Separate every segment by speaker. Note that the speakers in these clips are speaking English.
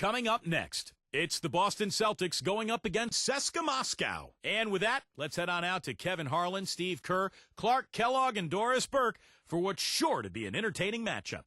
Speaker 1: Coming up next, it's the Boston Celtics going up against Cska Moscow. And with that, let's head on out to Kevin Harlan, Steve Kerr, Clark Kellogg, and Doris Burke for what's sure to be an entertaining matchup.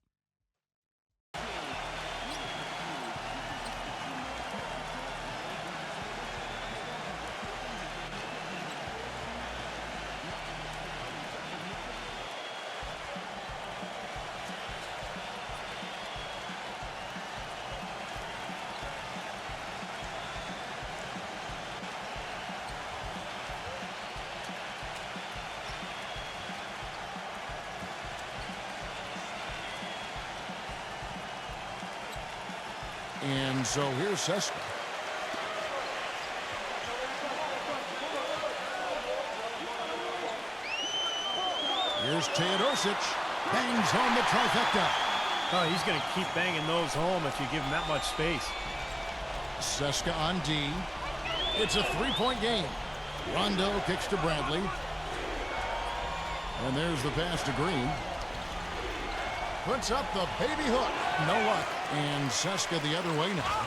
Speaker 2: And so here's Cska. Here's Teodosic. Bangs home the trifecta.
Speaker 3: Oh, he's going to keep banging those home if you give him that much space.
Speaker 2: Cska on D. It's a three-point game. Rondo kicks to Bradley. And there's the pass to Green. Puts up the baby hook. No luck. And Cska the other way now.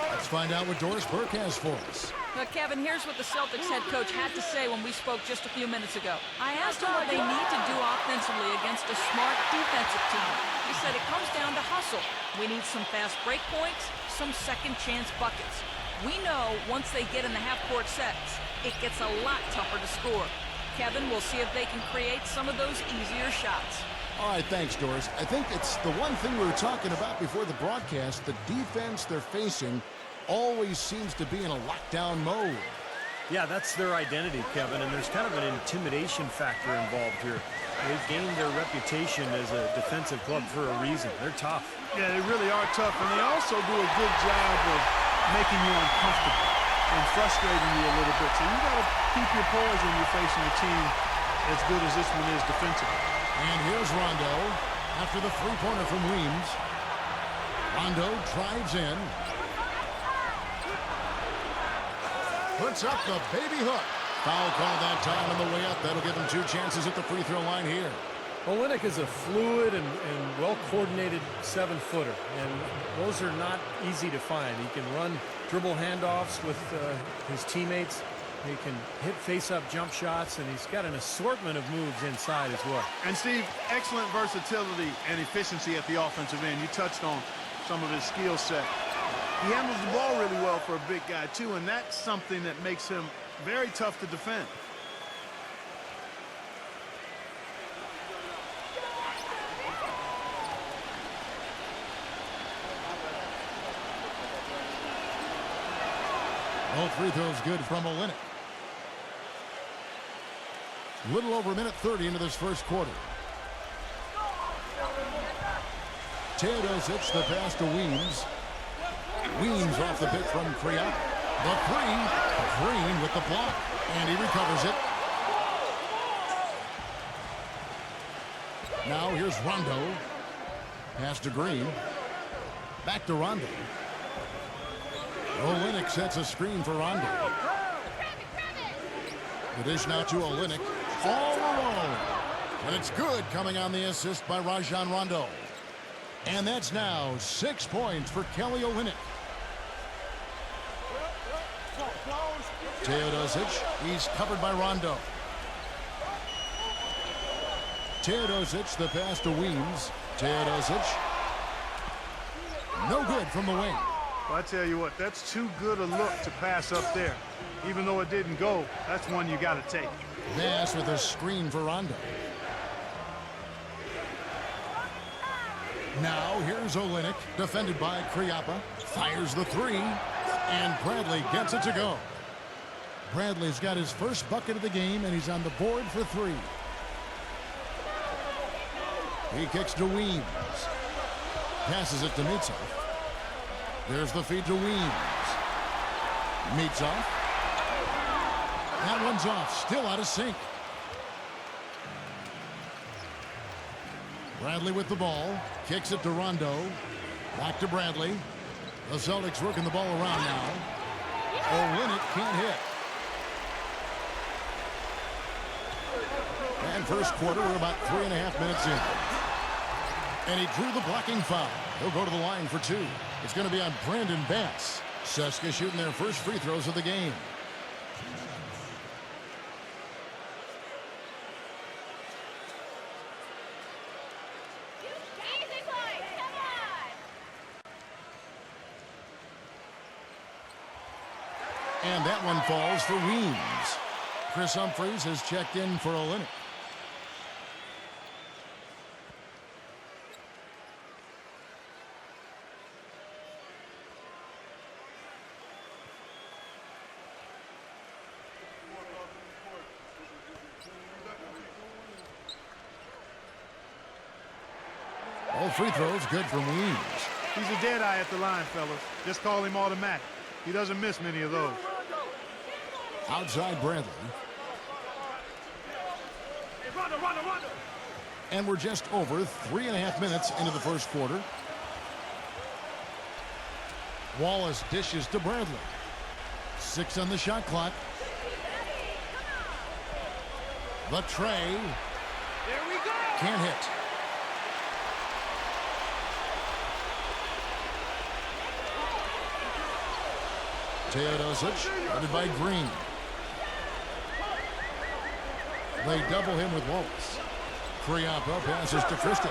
Speaker 2: Let's find out what Doris Burke has for us.
Speaker 4: Kevin, here's what the Celtics head coach had to say when we spoke just a few minutes ago. I asked him what they need to do offensively against a smart defensive team. He said it comes down to hustle. We need some fast break points, some second chance buckets. We know once they get in the half-court sets, it gets a lot tougher to score. Kevin, we'll see if they can create some of those easier shots.
Speaker 2: All right, thanks, Doris. I think it's the one thing we were talking about before the broadcast. The defense they're facing always seems to be in a lockdown mode.
Speaker 3: Yeah, that's their identity, Kevin, and there's kind of an intimidation factor involved here. They've gained their reputation as a defensive club for a reason. They're tough.
Speaker 5: Yeah, they really are tough, and they also do a good job of making you uncomfortable and frustrating you a little bit. So you got to keep your poise when you're facing a team as good as this one is defensively.
Speaker 2: And here's Rondo after the three-pointer from Weems. Rondo drives in. Puts up the baby hook. Foul call that time on the way up. That'll give him two chances at the free throw line here.
Speaker 3: Olynyk is a fluid and well-coordinated seven-footer, and those are not easy to find. He can run dribble handoffs with his teammates. He can hit face-up jump shots, and he's got an assortment of moves inside as well.
Speaker 5: And, Steve, excellent versatility and efficiency at the offensive end. You touched on some of his skill set. He handles the ball really well for a big guy, too, and that's something that makes him very tough to defend.
Speaker 2: Both free throws good from Olynyk. A little over a minute 30 into this first quarter. Teodosic, the pass to Weems. Weems off the pick from Kriop. The three. Green with the block. And he recovers it. Now here's Rondo. Pass to Green. Back to Rondo. Olynyk sets a screen for Rondo. The dish now to Olynyk. All alone. And it's good, coming on the assist by Rajon Rondo. And that's now 6 points for Kelly Olynyk. Teodosic, he's covered by Rondo. Teodosic, the pass to Weems. Teodosic. No good from the wing.
Speaker 5: Well, I tell you what, that's too good a look to pass up there. Even though it didn't go, that's one you got to take.
Speaker 2: Nash with a screen for Rondo. Now here's Olynyk, defended by Kriapa. Fires the three, and Bradley gets it to go. Bradley's got his first bucket of the game, and he's on the board for three. He kicks to Weems. Passes it to Mitsov. There's the feed to Weems. Mitsov. That one's off, still out of sync. Bradley with the ball. Kicks it to Rondo. Back to Bradley. The Celtics working the ball around now. Olynyk can't hit. And first quarter, we're about 3.5 minutes in. And he drew the blocking foul. He'll go to the line for two. It's going to be on Brandon Bass. Cska shooting their first free throws of the game. And that one falls for Weems. Chris Humphries has checked in for Olynyk. All free throws good from Weems.
Speaker 5: He's a dead eye at the line, fellas. Just call him automatic. He doesn't miss many of those.
Speaker 2: Outside Bradley. And we're just over 3.5 minutes into the first quarter. Wallace dishes to Bradley. 6 on the shot clock. The tray.
Speaker 5: There we go.
Speaker 2: Can't hit. Teodosic, guarded by Green. They double him with Wallace. Kriapa passes to Kristich.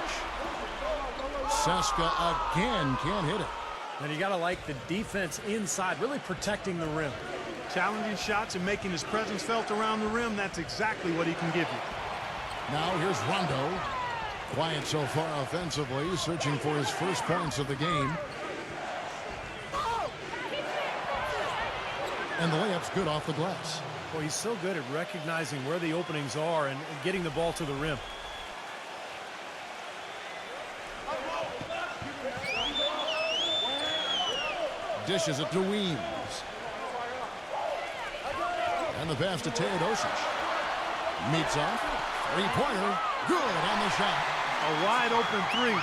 Speaker 2: Cska again can't hit it.
Speaker 3: And you got to like the defense inside, really protecting the rim.
Speaker 5: Challenging shots and making his presence felt around the rim. That's exactly what he can give you.
Speaker 2: Now here's Rondo. Quiet so far offensively, searching for his first points of the game. And the layup's good off the glass.
Speaker 3: Well, he's so good at recognizing where the openings are and getting the ball to the rim.
Speaker 2: Dishes it to Weems. And the pass to Teodosic. Meets off. Three-pointer. Good on the shot.
Speaker 5: A wide open three.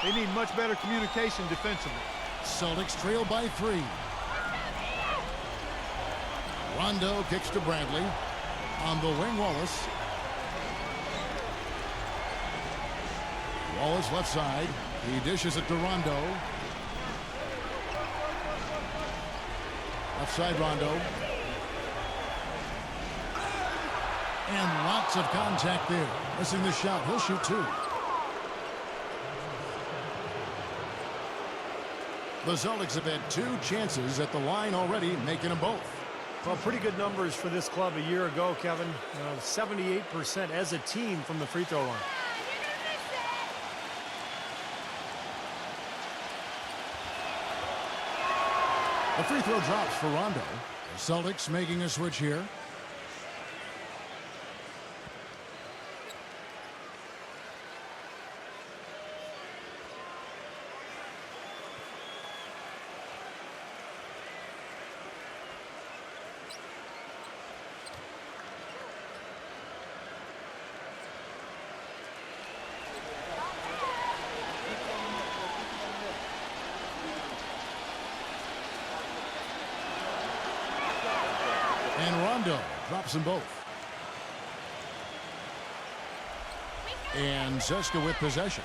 Speaker 5: They need much better communication defensively.
Speaker 2: Celtics trail by 3. Rondo kicks to Bradley. On the wing, Wallace. Wallace left side. He dishes it to Rondo. Left side, Rondo. And lots of contact there. Missing the shot. He'll shoot 2. The Celtics have had 2 chances at the line already, making them both.
Speaker 3: Well, pretty good numbers for this club a year ago, Kevin. 78% as a team from the free throw line.
Speaker 2: A free throw drops for Rondo. The Celtics making a switch here. And Rondo drops them both. And Cska with possession.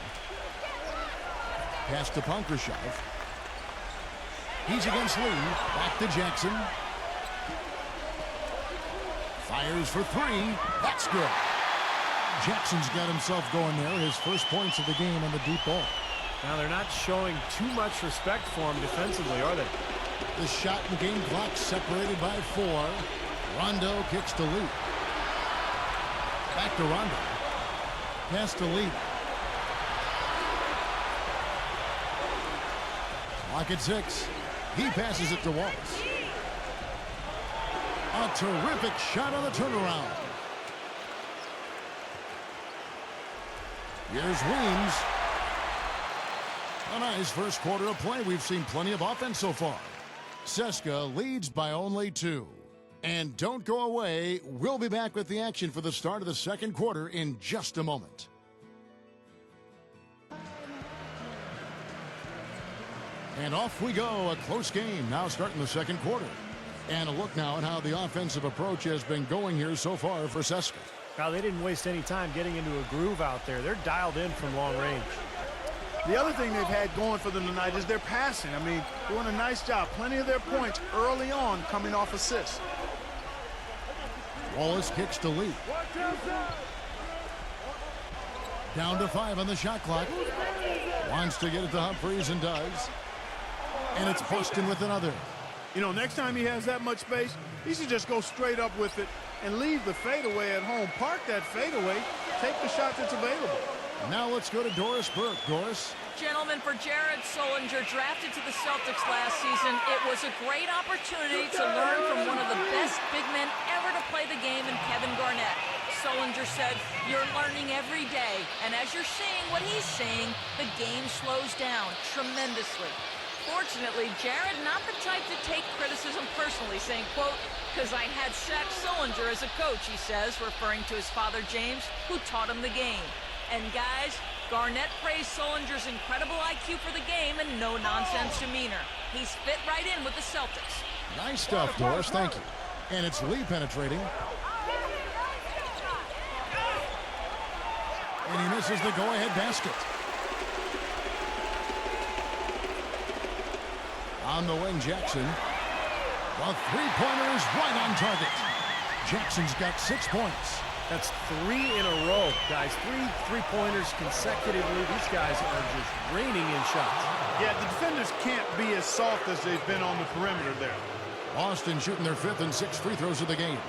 Speaker 2: Pass to Punkrashov. He's against Lee. Back to Jackson. Fires for 3. That's good. Jackson's got himself going there. His first points of the game on the deep ball.
Speaker 3: Now they're not showing too much respect for him defensively, are they?
Speaker 2: The shot and game clock separated by 4. Rondo kicks to Lee. Back to Rondo. Pass to Lee. Clock at 6. He passes it to Wallace. A terrific shot on the turnaround. Here's Weems. A nice first quarter of play. We've seen plenty of offense so far. Cska leads by only 2. And don't go away. We'll be back with the action for the start of the second quarter in just a moment. And off we go. A close game now starting the second quarter. And a look now at how the offensive approach has been going here so far for Cska.
Speaker 3: Now, they didn't waste any time getting into a groove out there. They're dialed in from long range.
Speaker 5: The other thing they've had going for them tonight is their passing. I mean, doing a nice job. Plenty of their points early on coming off assists.
Speaker 2: Wallace kicks to lead. Down to 5 on the shot clock. Wants to get it to Humphries and does. And it's Boston with another.
Speaker 5: You know, next time he has that much space, he should just go straight up with it and leave the fadeaway at home. Park that fadeaway. Take the shot that's available.
Speaker 2: Now let's go to Doris Burke. Doris.
Speaker 4: Gentlemen, for Jared Sullinger, drafted to the Celtics last season, it was a great opportunity to learn from one of the best big men ever to play the game in Kevin Garnett. Sullinger said, "You're learning every day, and as you're seeing what he's seeing, the game slows down tremendously." Fortunately, Jared not the type to take criticism personally, saying, quote, "Because I had Shaq Sullinger as a coach," he says, referring to his father James, who taught him the game. And guys, Garnett praised Sullinger's incredible IQ for the game and no-nonsense demeanor. He's fit right in with the Celtics.
Speaker 2: Nice stuff, Doris. Thank you. And it's Lee penetrating. And he misses the go-ahead basket. On the wing, Jackson. The three-pointer is right on target. Jackson's got 6 points.
Speaker 3: That's 3 in a row, guys. 3 three-pointers consecutively. These guys are just raining in shots.
Speaker 5: Yeah, the defenders can't be as soft as they've been on the perimeter there.
Speaker 2: Boston shooting their 5th and 6th free throws of the game.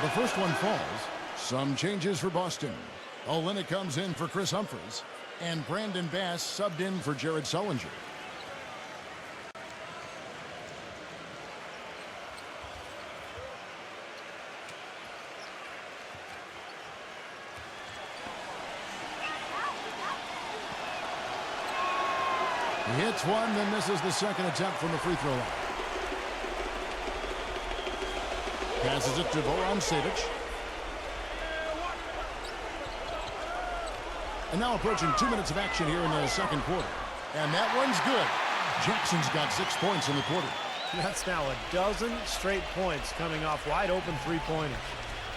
Speaker 2: The first one falls. Some changes for Boston. Olynyk comes in for Chris Humphries. And Brandon Bass subbed in for Jared Sullinger. He hits one, then misses the second attempt from the free throw line. Passes it to Voran Savic. And now approaching 2 minutes of action here in the second quarter. And that one's good. Jackson's got 6 points in the quarter.
Speaker 3: That's now a dozen straight points coming off wide open three-pointers.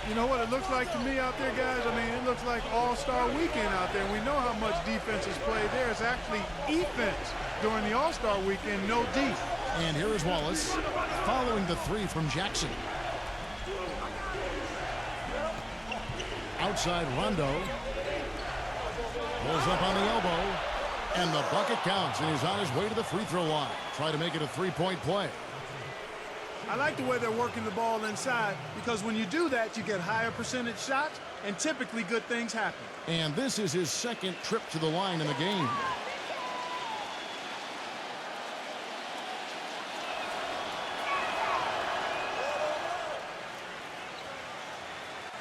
Speaker 5: You know what it looks like to me out there, guys? I mean, it looks like All-Star Weekend out there. We know how much defense is played there. It's actually offense during the All-Star Weekend, no D.
Speaker 2: And here is Wallace following the 3 from Jackson. Outside Rondo. Pulls up on the elbow. And the bucket counts, and he's on his way to the free throw line. Try to make it a 3-point play.
Speaker 5: I like the way they're working the ball inside, because when you do that, you get higher percentage shots, and typically good things happen.
Speaker 2: And this is his 2nd trip to the line in the game.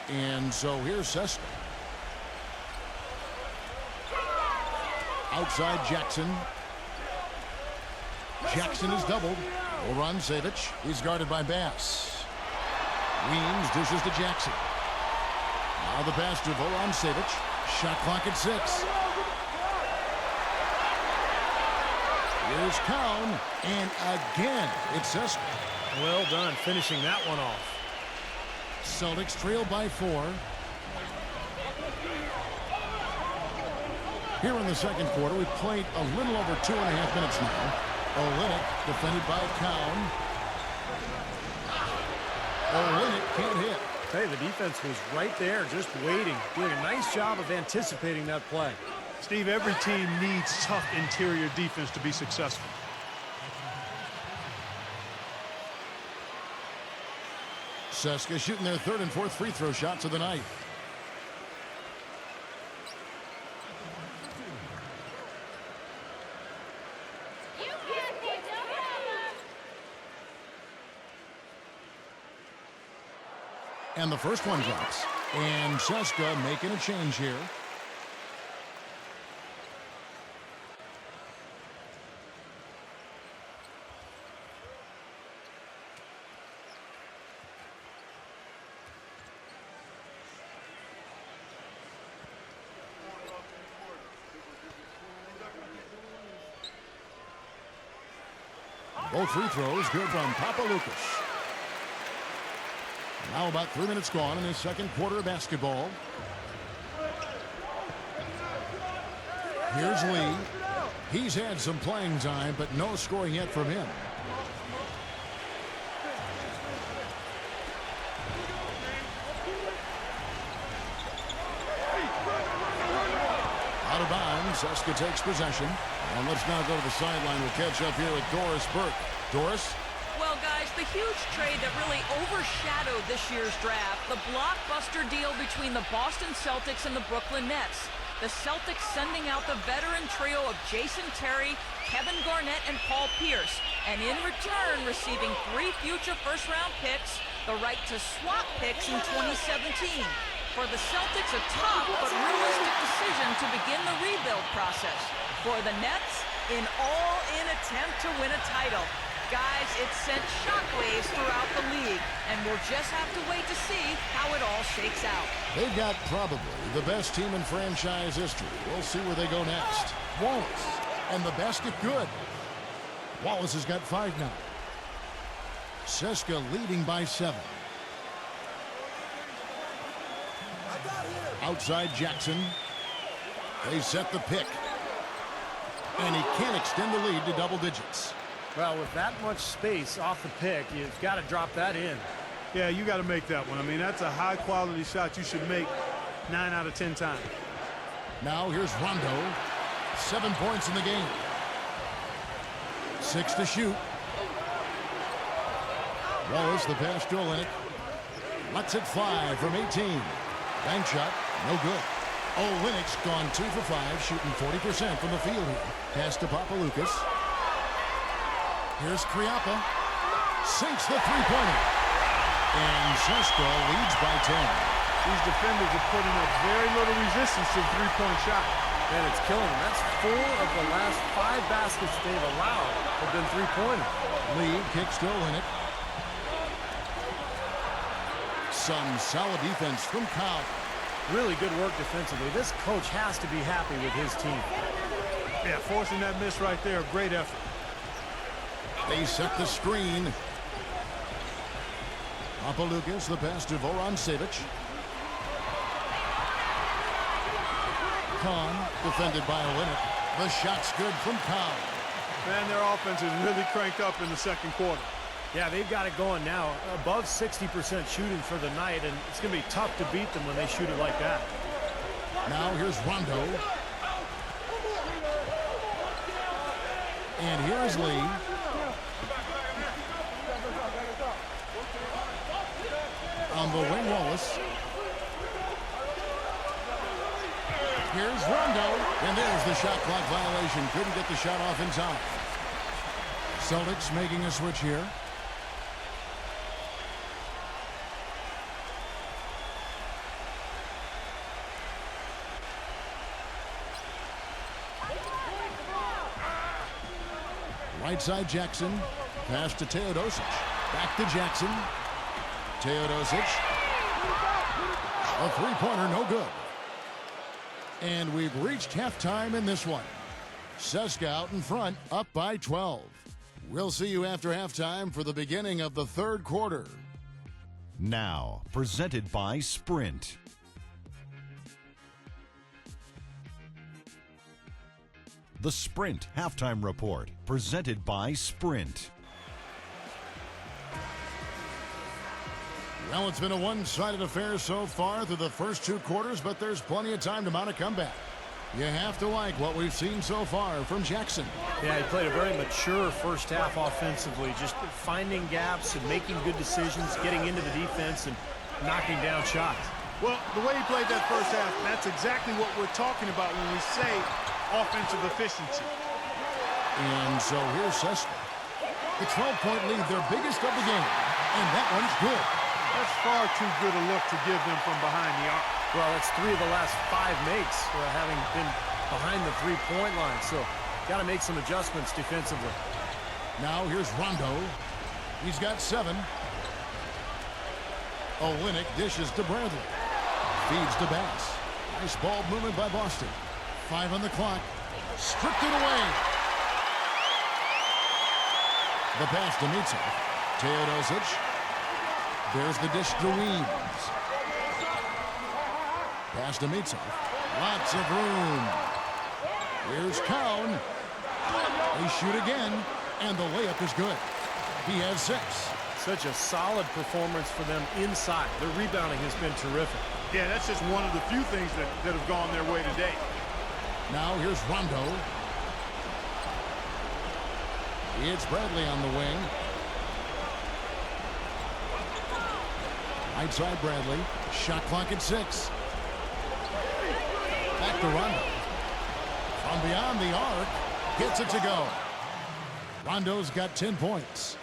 Speaker 2: And so here's Cska. Outside Jackson. Jackson is doubled. Voran Savic. He's guarded by Bass. Weems dishes to Jackson. Now the pass to Voran Savic. Shot clock at 6. Here's Cowan. And again, it's Cska.
Speaker 3: Well done, finishing that one off.
Speaker 2: Celtics trail by 4. Here in the second quarter, we've played a little over 2.5 minutes now. Olynyk defended by Cowan. Olynyk can't hit.
Speaker 3: Hey, the defense was right there, just waiting, doing a nice job of anticipating that play.
Speaker 5: Steve, every team needs tough interior defense to be successful.
Speaker 2: Cska shooting their 3rd and 4th free throw shots of the night. And the first one drops. And Cska making a change here. Both free throws good from Papaloukas. Now about 3 minutes gone in this second quarter of basketball. Here's Lee. He's had some playing time, but no scoring yet from him. Out of bounds, Cska takes possession. And let's now go to the sideline. We'll catch up here with Doris Burke. Doris?
Speaker 4: Well, guys, the huge trade that really overshadowed this year's draft, the blockbuster deal between the Boston Celtics and the Brooklyn Nets. The Celtics sending out the veteran trio of Jason Terry, Kevin Garnett, and Paul Pierce, and in return receiving 3 future first-round picks, the right to swap picks in 2017. For the Celtics, a tough but realistic decision to begin the rebuild process. For the Nets, an all-in attempt to win a title. Guys, it sent shockwaves throughout the league, and we'll just have to wait to see how it all shakes out.
Speaker 2: They've got probably the best team in franchise history. We'll see where they go next. Wallace, and the basket good. Wallace has got 5 now. Cska leading by 7. Outside Jackson. They set the pick. And he can't extend the lead to double digits.
Speaker 3: Well, with that much space off the pick, you've got to drop that in.
Speaker 5: Yeah, you got to make that one. I mean, that's a high-quality shot you should make 9 out of 10 times.
Speaker 2: Now here's Rondo. 7 points in the game. 6 to shoot. Wallace, the pass to Olynyk. Lets it fly from 18. Bank shot, no good. Olynyk's gone 2 for 5, shooting 40% from the field here. Pass to Papaloukas. Here's Kriapa. Sinks the three-pointer. And Cska leads by 10.
Speaker 5: These defenders are putting up very little resistance to the three-point shot.
Speaker 3: And it's killing them. That's 4 of the last 5 baskets they've allowed have been three-pointers.
Speaker 2: Lee kicks to Olynyk. Some solid defense from Cow.
Speaker 3: Really good work defensively. This coach has to be happy with his team.
Speaker 5: Yeah, forcing that miss right there, great effort.
Speaker 2: They set the screen. Papaloukas, the pass to Voran Savic. Kahn, defended by Olynyk. The shot's good from Kahn.
Speaker 5: Man, their offense is really cranked up in the second quarter.
Speaker 3: Yeah, they've got it going now. Above 60% shooting for the night, and it's going to be tough to beat them when they shoot it like that.
Speaker 2: Now here's Rondo. And here's Lee. On the wing, Wallace. Here's Rondo. And there's the shot clock violation. Couldn't get the shot off in time. Celtics making a switch here. Right side Jackson. Pass to Teodosic. Back to Jackson. Teodosic. A three-pointer, no good. And we've reached halftime in this one. Cska out in front, up by 12. We'll see you after halftime for the beginning of the third quarter.
Speaker 6: Now, presented by Sprint. The Sprint Halftime Report, presented by Sprint.
Speaker 2: Well, it's been a one-sided affair so far through the first 2 quarters, but there's plenty of time to mount a comeback. You have to like what we've seen so far from Jackson.
Speaker 3: Yeah, he played a very mature first half offensively, just finding gaps and making good decisions, getting into the defense and knocking down shots.
Speaker 5: Well, the way he played that first half, that's exactly what we're talking about when we say offensive efficiency.
Speaker 2: And so here's Cska. The 12-point lead, their biggest of the game. And that one's good.
Speaker 5: That's far too good a look to give them from behind the arc.
Speaker 3: Well, that's 3 of the last 5 makes having been behind the three-point line. So got to make some adjustments defensively.
Speaker 2: Now here's Rondo. He's got 7. Olynyk dishes to Bradley. Feeds to Bass. Nice ball movement by Boston. 5 on the clock. Stripped it away. The pass to Mitsov. Teodosic. There's the dish to Weems. Pass to Mitsov. Lots of room. Here's Cowan. They shoot again, and the layup is good. He has 6.
Speaker 3: Such a solid performance for them inside. Their rebounding has been terrific.
Speaker 5: Yeah, that's just one of the few things that have gone their way today.
Speaker 2: Now here's Rondo. It's Bradley on the wing. Right side Bradley. Shot clock at 6. Back to Rondo. From beyond the arc. Gets it to go. Rondo's got 10 points.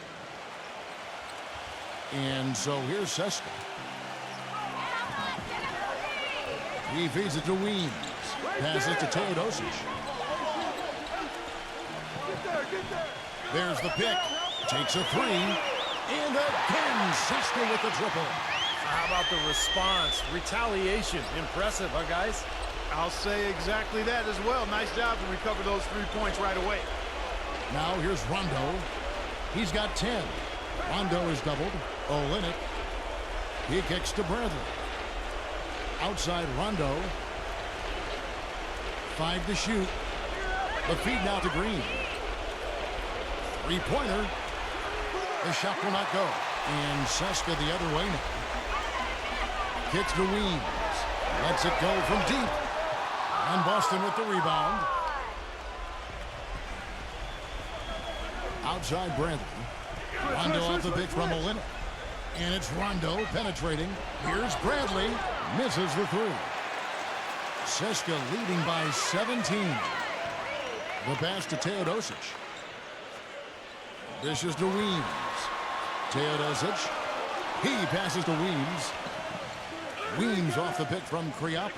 Speaker 2: And so here's Cska. He feeds it to Weems. Passes to Teodosic. There's the pick. Takes a 3. And again, Cska with the triple.
Speaker 3: How about the response? Retaliation. Impressive, huh, guys?
Speaker 5: I'll say exactly that as well. Nice job to recover those 3 points right away.
Speaker 2: Now here's Rondo. He's got 10. Rondo is doubled. Olynyk. He kicks to Bradley. Outside Rondo. 5 to shoot. The feed now to Green. 3-pointer. The shot will not go. And Cska the other way now. Kicks to Weems. Lets it go from deep. And Boston with the rebound. Outside Bradley. Rondo off the pick from Olynyk. And it's Rondo penetrating. Here's Bradley. Misses the 3. Cska leading by 17. The pass to Teodosic. Dishes to Weems. Teodosic. He passes to Weems. Weems off the pick from Kriapa.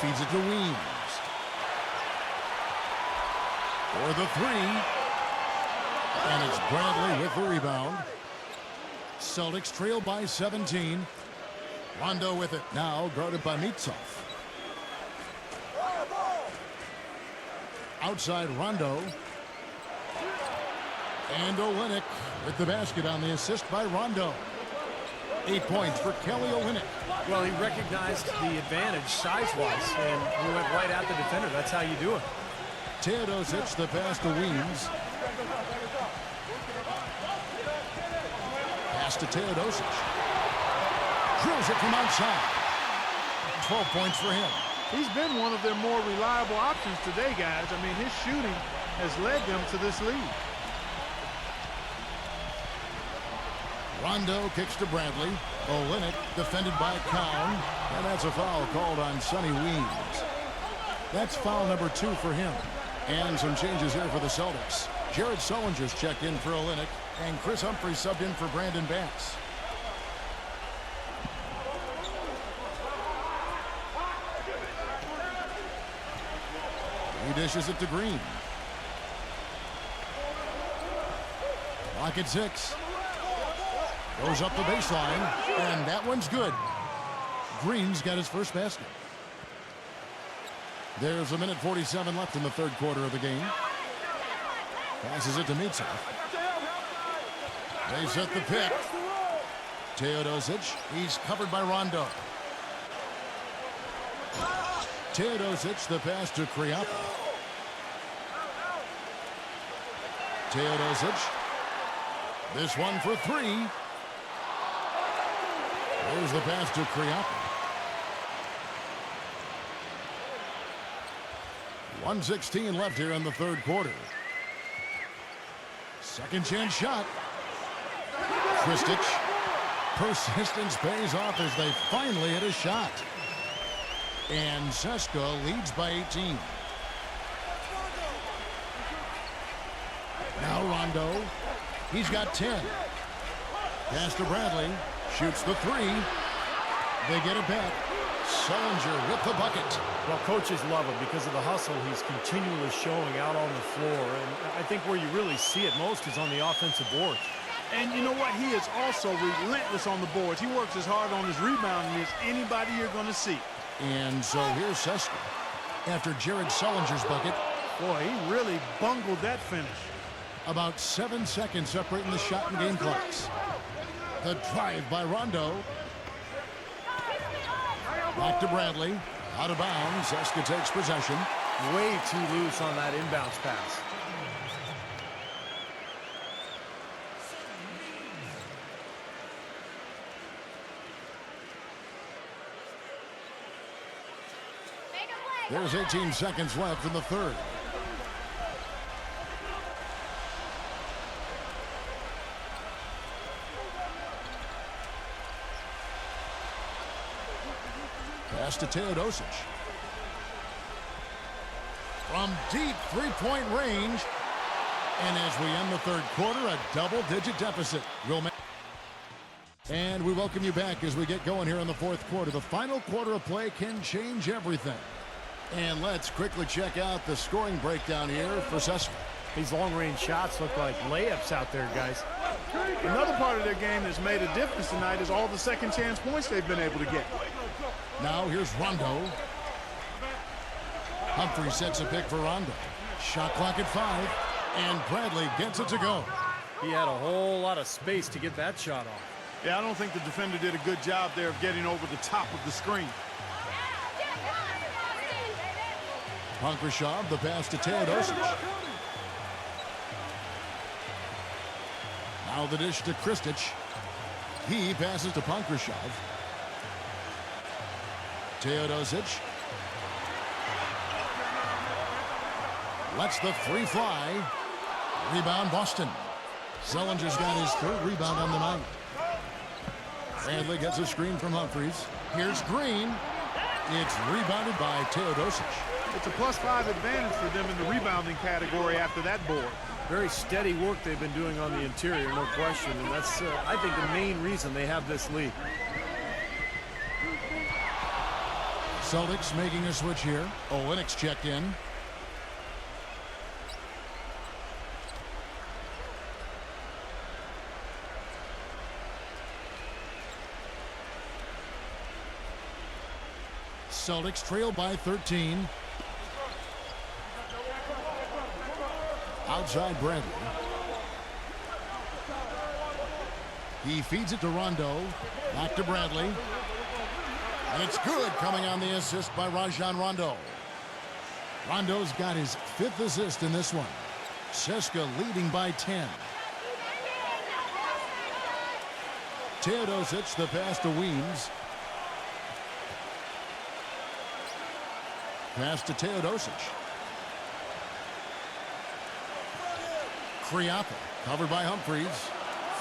Speaker 2: Feeds it to Weems. For the 3. And it's Bradley with the rebound. Celtics trail by 17. Rondo with it. Now guarded by Mitsov. Outside Rondo. And Olynyk with the basket on the assist by Rondo. 8 points for Kelly Olynyk.
Speaker 3: Well, he recognized the advantage size-wise, and he went right at the defender. That's how you do it.
Speaker 2: Teodosic, the pass to Weems. Pass to Teodosic. Drills it from outside. 12 points for him.
Speaker 5: He's been one of their more reliable options today, guys. I mean, his shooting has led them to this lead.
Speaker 2: Rondo kicks to Bradley. Olynyk defended by Cowan. And that's a foul called on Sonny Weems. That's foul number 2 for him. And some changes here for the Celtics. Jared Sullinger's checked in for Olynyk. And Chris Humphrey subbed in for Brandon Bass. He dishes it to Green. Clock at 6. Goes up the baseline, and that one's good. Green's got his first basket. There's 1:47 left in the third quarter of the game. Passes it to Mitsov. They set the pick. Teodosic, he's covered by Rondo. Teodosic, the pass to Kriapa. Teodosic. This one for 3. There's the pass to Kriapa. 1:16 left here in the third quarter. Second chance shot. Kristic. Persistence pays off as they finally hit a shot. And Cska leads by 18. Now Rondo. He's got 10. Pass to Bradley. Shoots the 3. They get it back. Sullinger with the bucket.
Speaker 3: Well, coaches love him because of the hustle he's continually showing out on the floor. And I think where you really see it most is on the offensive boards.
Speaker 5: And you know what? He is also relentless on the boards. He works as hard on his rebounding as anybody you're going to see.
Speaker 2: And so here's Cska. After Jared Sullinger's bucket.
Speaker 5: Boy, he really bungled that finish.
Speaker 2: About 7 seconds separating the shot and game clocks. The drive by Rondo. Back to Bradley. Out of bounds. Cska takes possession.
Speaker 3: Way too loose on that inbounds pass.
Speaker 2: There's 18 seconds left in the third. Pass to Teodosic. From deep three-point range. And as we end the third quarter, a double-digit deficit. And we welcome you back as we get going here in the fourth quarter. The final quarter of play can change everything. And let's quickly check out the scoring breakdown here for Cska.
Speaker 3: These long-range shots look like layups out there, guys.
Speaker 5: Another part of their game that's made a difference tonight is all the second chance points they've been able to get.
Speaker 2: Now here's Rondo. Humphrey sets a pick for Rondo. Shot clock at 5. And Bradley gets it to go.
Speaker 3: He had a whole lot of space to get that shot off.
Speaker 5: Yeah, I don't think the defender did a good job there of getting over the top of the screen.
Speaker 2: Pankrashov, the pass to Teodosic. Now the dish to Kristic. He passes to Pankrashov. Teodosic. Lets the three fly. Rebound Boston. Zellinger's got his third rebound on the night. Bradley gets a screen from Humphries. Here's Green. It's rebounded by Teodosic.
Speaker 5: It's a +5 advantage for them in the rebounding category after that board.
Speaker 3: Very steady work they've been doing on the interior, no question. And that's, I think, the main reason they have this lead.
Speaker 2: Celtics making a switch here. Olynyk checked in. Celtics trail by 13. Outside Bradley. He feeds it to Rondo. Back to Bradley. And it's good, coming on the assist by Rajon Rondo. Rondo's got his 5th assist in this one. Cska leading by 10. Teodosic, the pass to Weems. Pass to Teodosic. Kriapa, covered by Humphries.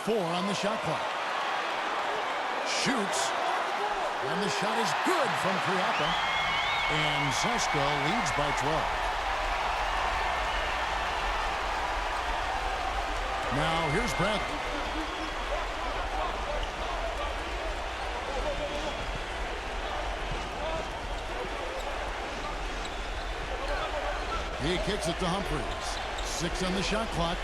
Speaker 2: 4 on the shot clock. Shoots. And the shot is good from Kriapa. And Cska leads by 12. Now here's Bradley. He kicks it to Humphries. 6 on the shot clock.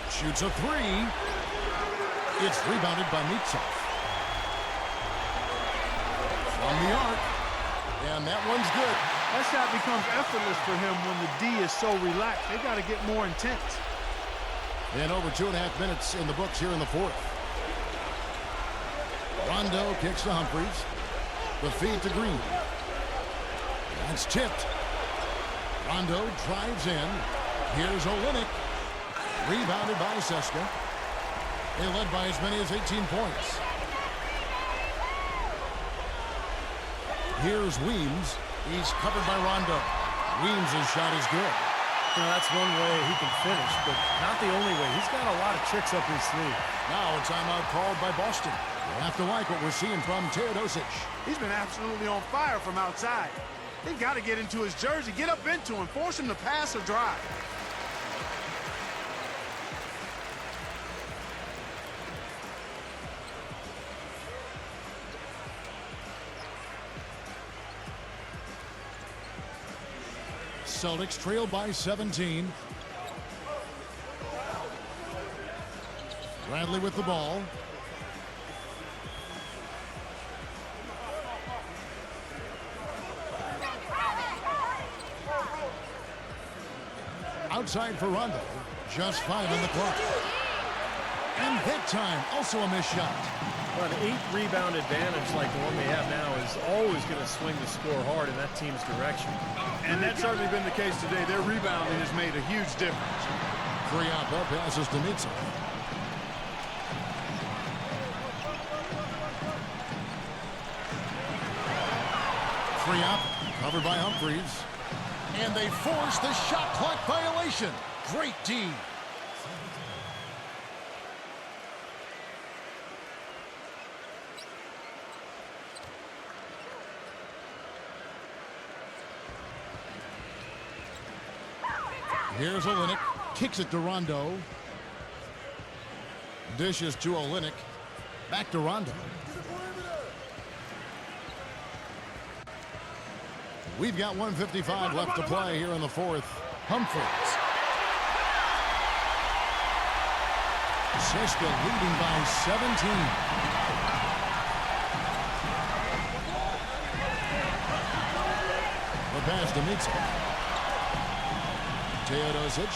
Speaker 2: Shoots a 3. It's rebounded by Mitsov. From the arc. And that one's good.
Speaker 5: That shot becomes effortless for him when the D is so relaxed. They got to get more intense.
Speaker 2: And over 2.5 minutes in the books here in the fourth. Rondo kicks to Humphries. The feed to Green. That's tipped. Rondo drives in. Here's Olynyk. Rebounded by Cska. They led by as many as 18 points. Here's Weems. He's covered by Rondo. Weems' shot is good.
Speaker 3: You know, that's one way he can finish, but not the only way. He's got a lot of tricks up his sleeve.
Speaker 2: Now a timeout called by Boston. We'll have to like what we're seeing from Teodosic.
Speaker 5: He's been absolutely on fire from outside. They've got to get into his jersey, get up into him, force him to pass or drive.
Speaker 2: Celtics trail by 17. Bradley with the ball. Outside for Rondo. Just 5 on the clock. And that time, also a missed shot.
Speaker 3: But an 8-rebound advantage like the one they have now is always going to swing the score hard in that team's direction.
Speaker 5: And that's certainly been the case today. Their rebounding has made a huge difference.
Speaker 2: Kriapa passes to Mitchell. Kriapa covered by Humphries. And they force the shot clock violation. Great D. Here's Olynyk. Kicks it to Rondo. Dishes to Olynyk. Back to Rondo. We've got 1:55 left to play here in the fourth. Humphries. Cska leading by 17. The pass to Mitchell. Teodosic,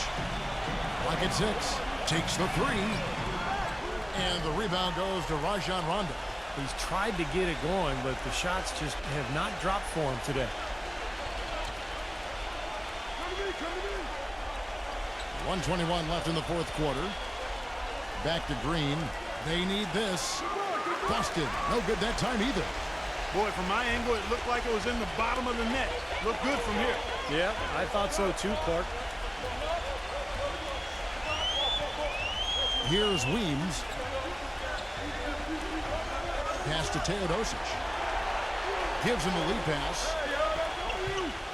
Speaker 2: pocket 6, takes the 3, and the rebound goes to Rajon Rondo.
Speaker 3: He's tried to get it going, but the shots just have not dropped for him today.
Speaker 2: 1:21 left in the fourth quarter. Back to Green. They need this. Busted. No good that time either.
Speaker 5: Boy, from my angle, it looked like it was in the bottom of the net. Looked good from here.
Speaker 3: Yeah, I thought so too, Clark.
Speaker 2: Here's Weems. Pass to Teodosic. Gives him a lead pass.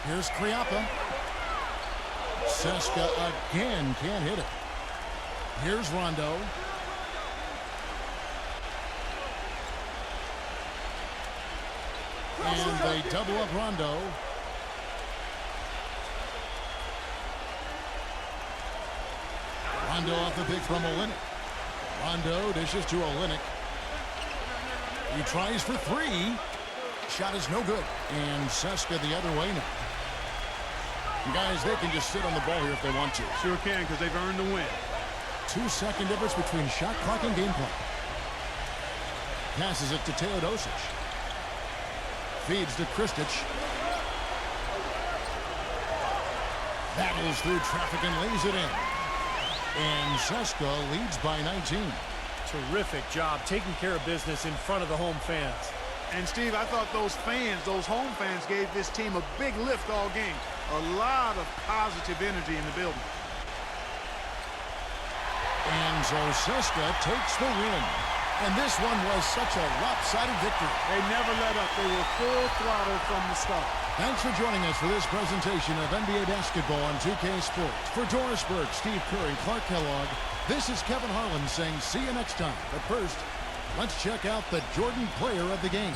Speaker 2: Here's Kriapa. Cska again can't hit it. Here's Rondo. And they double up Rondo. Rondo off the pick from Olynyk. Rondo dishes to Olynyk. He tries for 3. Shot is no good. And Cska the other way now. Guys, they can just sit on the ball here if they want to.
Speaker 5: Sure can, because they've earned the win.
Speaker 2: 2-second difference between shot clock and game clock. Passes it to Teodosic. Feeds to Kristic. Battles through traffic and lays it in. And Cska leads by 19.
Speaker 3: Terrific job taking care of business in front of the home fans.
Speaker 5: And Steve, I thought those fans, those home fans, gave this team a big lift all game. A lot of positive energy in the building.
Speaker 2: And so Cska takes the win. And this one was such a lopsided victory.
Speaker 5: They never let up. They were full throttle from the start.
Speaker 2: Thanks for joining us for this presentation of NBA basketball on 2K Sports. For Doris Burke, Steve Kerr, and Clark Kellogg, this is Kevin Harlan saying see you next time. But first, let's check out the Jordan player of the game.